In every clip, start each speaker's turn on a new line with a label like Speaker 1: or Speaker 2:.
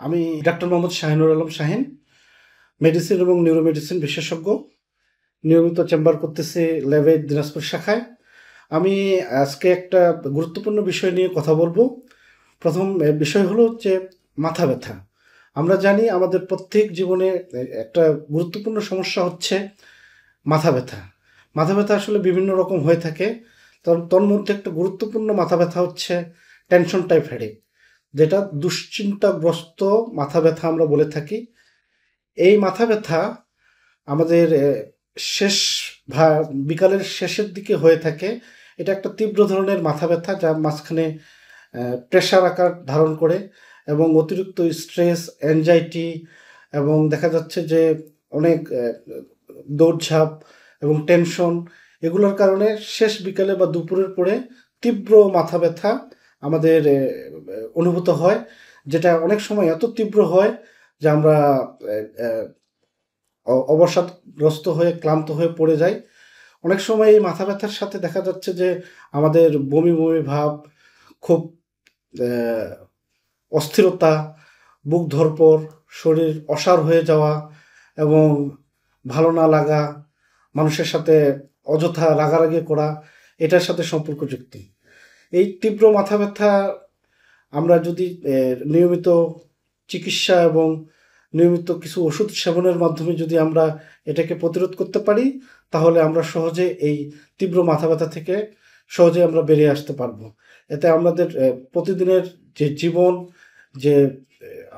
Speaker 1: আমি doctor Mohammad Shahinur Alam Shahin, medicine এবং neuromedicine বিশেষজ্ঞ। নিয়মিত চেম্বার করতেছি ল্যাবে দিনাজপুর শাখায়। আমি আজকে একটা গুরুত্বপূর্ণ বিষয় নিয়ে কথা বলবো। প্রথম বিষয় হলো হচ্ছে মাথা ব্যথা। আমরা জানি আমাদের প্রত্যেক জীবনে একটা গুরুত্বপূর্ণ সমস্যা হচ্ছে মাথা ব্যথা। মাথা ব্যথা আসলে বিভিন্ন রকম হয়ে থাকে। তোর মধ্যে একটা গুরুত্বপূর্ণ মাথা ব্যথা হচ্ছে টেনশন টাইপ হেডেক, যেটা দুশ্চিন্তাগ্রস্ত মাথা ব্যথা আমরা বলে থাকি। এই মাথা ব্যথা আমাদের শেষ বিকালের শেষের দিকে হয়ে থাকে। এটা একটা তীব্র ধরনের মাথা ব্যথা, যা মাঝখানে প্রেশার আকার ধারণ করে এবং অতিরিক্ত স্ট্রেস, অ্যাংজাইটি এবং দেখা যাচ্ছে যে অনেক দৌড়ঝাঁপ এবং টেনশন, এগুলোর কারণে শেষ বিকালে বা দুপুরের পরে তীব্র মাথা ব্যথা আমাদের অনুভূত হয়, যেটা অনেক সময় এত তীব্র হয় যে আমরা অবসাদগ্রস্ত হয়ে ক্লান্ত হয়ে পড়ে যাই। অনেক সময় এই মাথা ব্যথার সাথে দেখা যাচ্ছে যে আমাদের বমি বমি ভাব, খুব অস্থিরতা, বুক ধড়ফড়, শরীর অসাড় হয়ে যাওয়া এবং ভালো না লাগা, মানুষের সাথে অযথা রাগারাগি করা, এটার সাথে সম্পর্কযুক্ত। এই তীব্র মাথা ব্যথা আমরা যদি নিয়মিত চিকিৎসা এবং নিয়মিত কিছু ওষুধ সেবনের মাধ্যমে যদি আমরা এটাকে প্রতিরোধ করতে পারি, তাহলে আমরা সহজে এই তীব্র মাথা ব্যথা থেকে সহজে আমরা বেরিয়ে আসতে পারবো। এতে আমাদের প্রতিদিনের যে জীবন, যে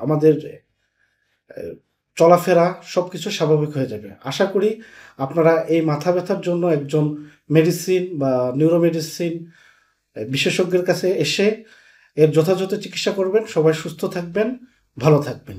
Speaker 1: আমাদের চলাফেরা, সব কিছু স্বাভাবিক হয়ে যাবে। আশা করি আপনারা এই মাথা ব্যথার জন্য একজন মেডিসিন বা নিউরোমেডিসিন বিশেষজ্ঞের কাছে এসে এর যথাযথ চিকিৎসা করবেন। সবাই সুস্থ থাকবেন, ভালো থাকবেন।